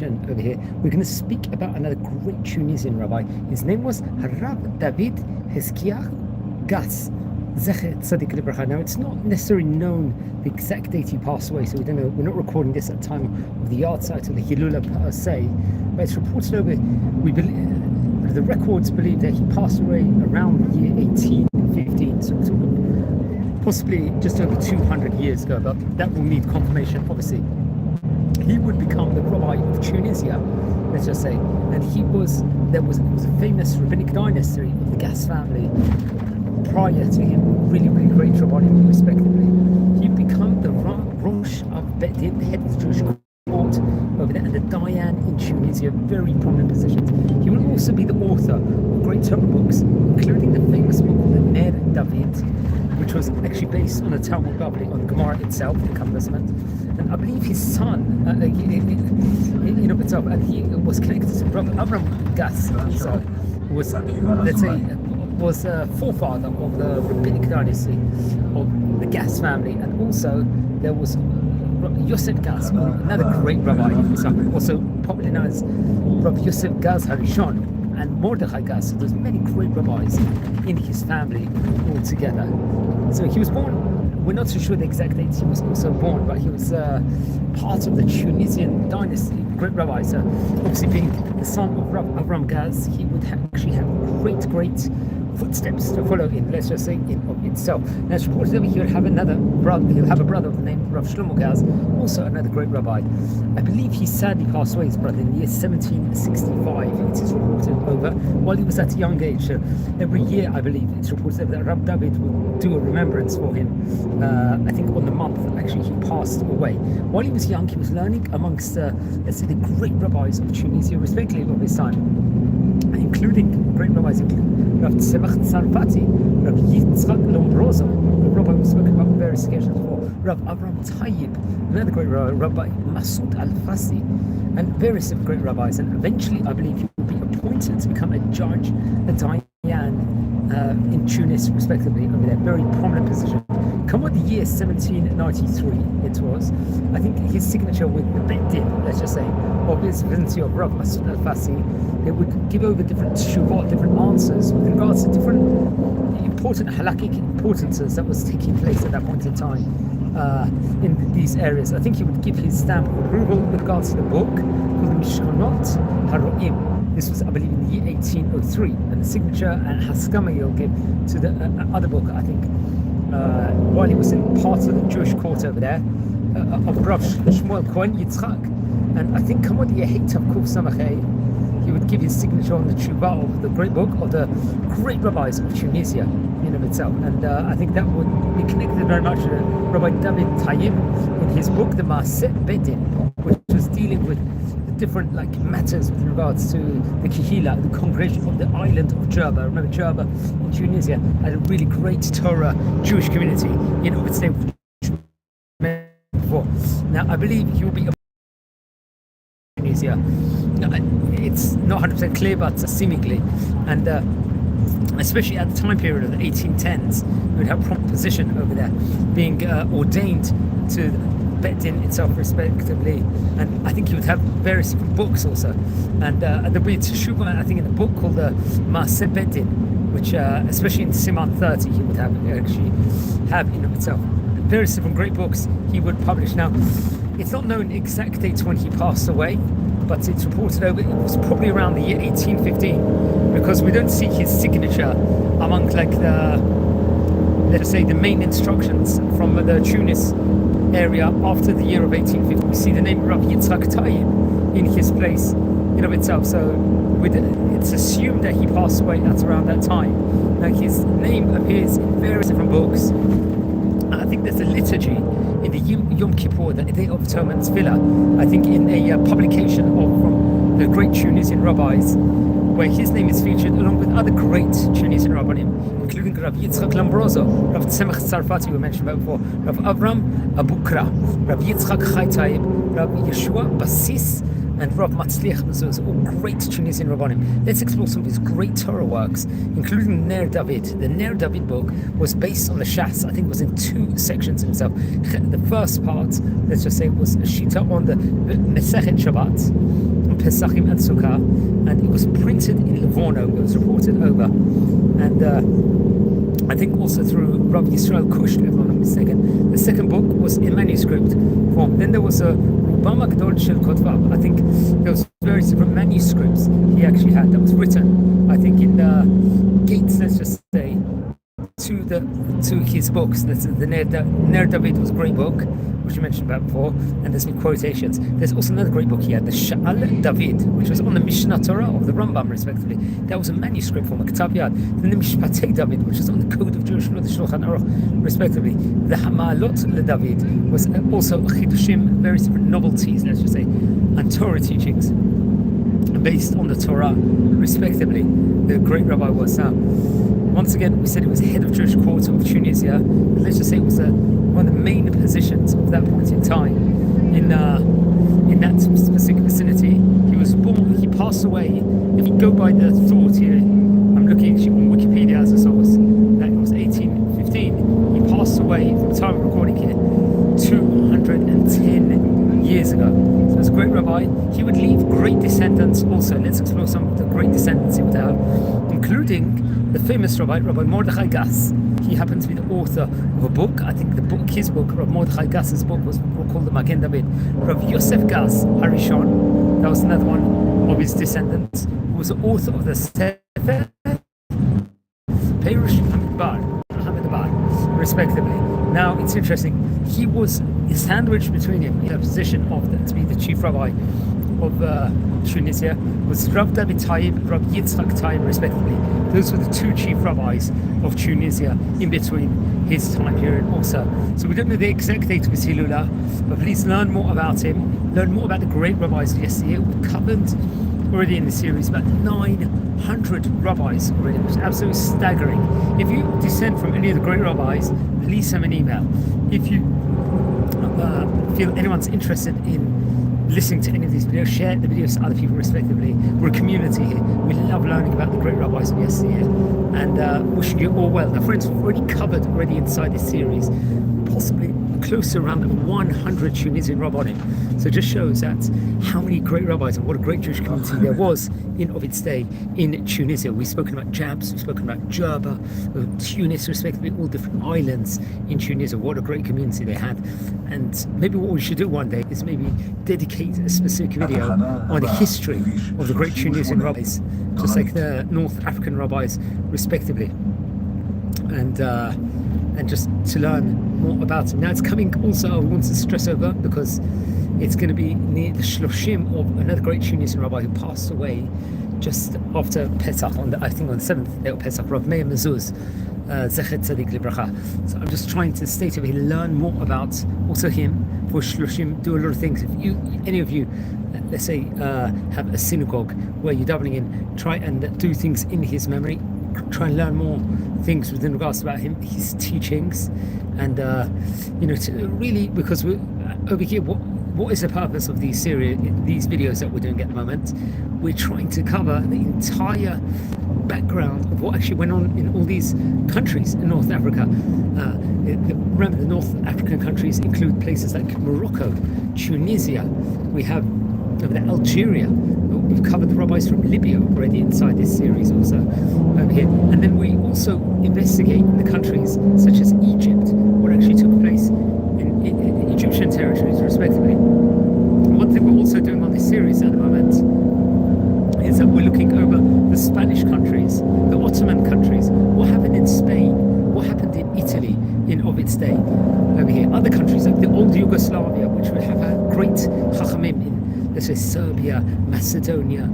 over here, we're going to speak about another great Tunisian rabbi. His name was Harab David Heskiah Gas. Now, it's not necessarily known the exact date he passed away, so we don't know. We're not recording this at the time of the yard site or the Hilula per se, but it's reported over. We believe the records believe that he passed away around the year 1815, so we're talking possibly just over 200 years ago. But that will need confirmation, obviously. He would become the rabbi of Tunisia, let's just say, and it was a famous rabbinic dynasty of the Gas family prior to him, really great rabbanim respectively. He'd become the Rosh of Bet Din, the head of the Jewish court over there, and the Dayan in Tunisia, very prominent positions. He will also be the author of great Torah books, including the famous book called the Ner David, which was actually based on a Talmud Bavli, on Gemara itself, the Kabbalah. And I believe his son, in of itself, and he was connected to Rabbi Avram Gas, so was, let's say, was a forefather of the rabbinic dynasty of the Gas family, and also there was Yosef Gas, another great rabbi, also popularly known as Rabbi Yosef Gas Harishon, and Mordechai Gas. So there's many great rabbis in his family altogether. So he was born, we're not so sure the exact date he was also born, but he was part of the Tunisian dynasty, great rabbi. So obviously being the son of Avram Gaz, he would actually have great footsteps to follow in, let's just say, in of itself. Now it's reported that he would have another brother, he'll have a brother of the name Rav Shlomo Gaz, also another great rabbi. I believe he sadly passed away, his brother, in the year 1765, it is reported over, while he was at a young age. So every year, I believe, it's reported that Rabbi David would do a remembrance for him. I think on the month, actually, he passed away. While he was young, he was learning amongst, let's say, the great rabbis of Tunisia, respectively, of his time, including great rabbis, including Rav Tzemach Tzarfati, Rav Yitzchak Lombroso, the rabbi we spoke about on various occasions before, Rav Avram Tayyib, another great rabbi, Rabbi Masoud Al-Fassi, and various great rabbis. And eventually, I believe he will be appointed to become a judge, a Dayan in Tunis, respectively, over there, very prominent position. Come what the year 1793, it was, I think his signature with the Bet Din, let's just say, of his vicinity of Rav Masoud Al-Fassi, they would give over different shuvot, different answers with regards to different important halakhic importances that was taking place at that point in time in these areas. I think he would give his stamp of approval with regards to the book called Mishkanot HaRo'im. This was, I believe, in the year 1803, and the signature and Haskama he'll give to the other book, I think, while he was in part of the Jewish court over there, of Rav Shmuel Cohen Yitzchak. And I think, come what the year Heitav Kuf Samachay, he would give his signature on the Tshuva of the great book of the great rabbis of Tunisia in of itself. And I think that would be connected very much to Rabbi David Tayyib in his book, the Maaseh Bedin, which was dealing with different matters with regards to the Kihila, the congregation of the island of Jerba. Remember, Jerba in Tunisia had a really great Torah Jewish community in of its name before. Now, I believe he will be Tunisia. It's not 100% clear, but seemingly, and especially at the time period of the 1810s, he would have a prompt position over there, being ordained to Bet Din itself, respectively, and I think he would have various different books also, and there'll be a teshuvah, I think, in the book called the Maaseh Bedin, which especially in Siman 30 he would actually have in of itself. Various different great books he would publish. Now, it's not known exact dates when he passed away, but it's reported over, it was probably around the year 1815, because we don't see his signature among let's say, the main instructions from the Tunis area after the year of 1850. We see the name Rabbi Yitzchak Tayyib in his place in of itself. So it's assumed that he passed away at around that time. Now, his name appears in various different books. I think there's a liturgy in the Yom Kippur, the Day of Atonement Tefillah, I think in a publication from the great Tunisian rabbis, where his name is featured along with other great Tunisian rabbanim, including Rav Yitzchak Lombroso, Rav Tzemach Tzarfati, we mentioned about before, Rav Avram Abukra, Rav Yitzchak Chai Tayyib, Rav Yeshua Basis, and Rav Matzliach Mezuzah, all great Tunisian Rabbanim. Let's explore some of his great Torah works, including Ner David. The Ner David book was based on the Shas. I think it was in 2 sections himself. The first part, let's just say, was a shita on the Mesechet Shabbat, on Pesachim and Sukkah, and it was printed in Livorno. It was reported over, and I think also through Rabbi Yisrael Kush, if I'm not mistaken. The second book was in manuscript form. Then there was a Rubam Agdol Shel Kotvav. I think there was various different manuscripts he actually had that was written, I think, in gates, let's just say, to his books. That's the Ner David was a great book, which you mentioned about before, and there's been quotations. There's also another great book he had, the Sha'al David, which was on the Mishnah Torah of the Rambam, respectively. That was a manuscript form, a Ketav Yad. Then the Mishpatei David, which was on the Code of Jewish Law, the Shulchan Aruch, respectively. The Hama'alot LeDavid was also Chidushim, various different novelties, let's just say, and Torah teachings based on the Torah, respectively. The great rabbi was. Once again, we said he was head of Jewish quarter of Tunisia. But let's just say it was one of the main positions of that point in time in that specific vicinity. He was born. He passed away. If you go by the thought here, I'm looking actually on Wikipedia as a source, that it was 1815. He passed away from the time of recording here 210 years ago. So it's a great rabbi. He would leave great descendants also. Let's explore some of the great descendants he would have, including the famous Rabbi Mordechai Gass. He happened to be the author of a book. I think his book, Rabbi Mordechai Gass's book, was called the Magen David. Rabbi Yosef Gass Harishon, that was another one of his descendants, who was the author of the Sefer Perush Hamid Bar, respectively. Now, it's interesting. He was sandwiched between him in a position to be the chief rabbi of Tunisia, was Rabbi David Tayyib, Rabbi Yitzchak Tayyib, respectively. Those were the 2 chief rabbis of Tunisia in between his time period also. So we don't know the exact date of his Hilula, but please learn more about him, learn more about the great rabbis of yesteryear. We covered already in the series about 900 rabbis already, which is absolutely staggering. If you descend from any of the great rabbis, please send an email. If you feel anyone's interested in listening to any of these videos, share the videos to other people, respectively. We're a community here. We love learning about the great rabbis of yesteryear, and wishing you all well. Now, friends, we've already covered inside this series possibly close to around 100 Tunisian rabbanim. So it just shows that how many great rabbis and what a great Jewish community there was of its day in Tunisia. We've spoken about Jabs, we've spoken about Jerba, Tunis, respectively, all different islands in Tunisia. What a great community they had. And maybe what we should do one day is maybe dedicate a specific video on the history of the great Tunisian rabbis, just like the North African rabbis, respectively. And just to learn more about him. Now, it's coming also, I want to stress over, because it's going to be near the Shloshim of another great Tunisian rabbi who passed away just after Pesach, I think on the 7th day of Pesach, Rav Meir Mezuz, Zecher Tzadik Libracha. So I'm just trying to state over here, learn more about also him for Shloshim, do a lot of things. If any of you, let's say, have a synagogue where you're davening in, try and do things in his memory, try and learn more things within regards about him, his teachings, and to really, because we're over here, what is the purpose of these videos that we're doing at the moment? We're trying to cover the entire background of what actually went on in all these countries in North Africa. Remember, the North African countries include places like Morocco, Tunisia, we have Algeria. We've covered the rabbis from Libya already inside this series also over here. And then we also investigate in the countries such as Egypt, what actually took place in Egyptian territories, respectively. One thing we're also doing on this series at the moment is that we're looking over the Spanish countries, the Ottoman countries, what happened in Spain, what happened in Italy of its day over here. Other countries like the old Yugoslavia, which would have a great Chachamim in, let's say, Serbia, Macedonia,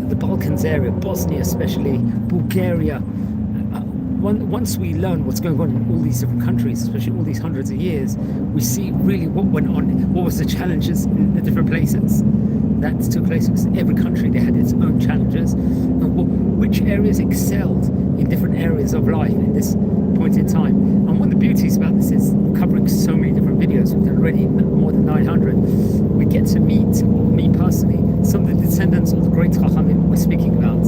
the Balkans area, Bosnia especially, Bulgaria. Once we learn what's going on in all these different countries, especially all these hundreds of years, we see really what went on, what was the challenges in the different places that took place, because every country, they had its own challenges, and which areas excelled in different areas of life in this point in time. And one of the beauties about this is covering so many different 1,000 videos. We've done already more than 900. We get to meet, me personally, some of the descendants of the great Chachamim we're speaking about.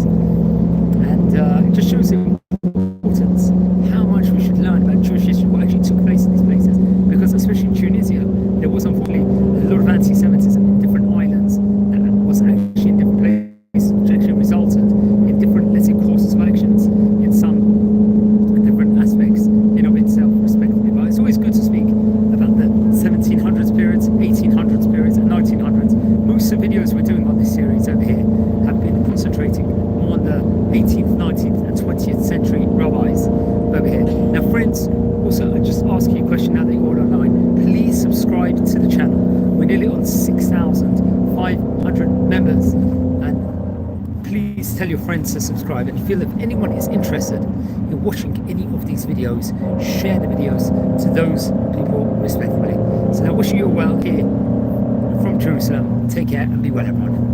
And it just shows the importance, how much we should learn about Jewish history, what actually took place in these places. Because especially in Tunisia, there was unfortunately a lot of anti-Semitism in different islands that was actually in different places, which actually resulted in different, let's say, courses of actions in some different aspects in of itself, respectively. But it's always good to speak about the 1700s periods, 1800s periods, and 1900s. Most of the videos we're doing on this series over here have been concentrating more on the 18th, 19th, and 20th century rabbis over here. Now, friends, also, I just ask you a question now that you're all online. Please subscribe to the channel. We're nearly on 6,500 members. And please tell your friends to subscribe. And if you feel if anyone is interested in watching any of these videos, share the videos to those people respectively. So now, wishing you well here from Jerusalem. Take care and be well, everyone.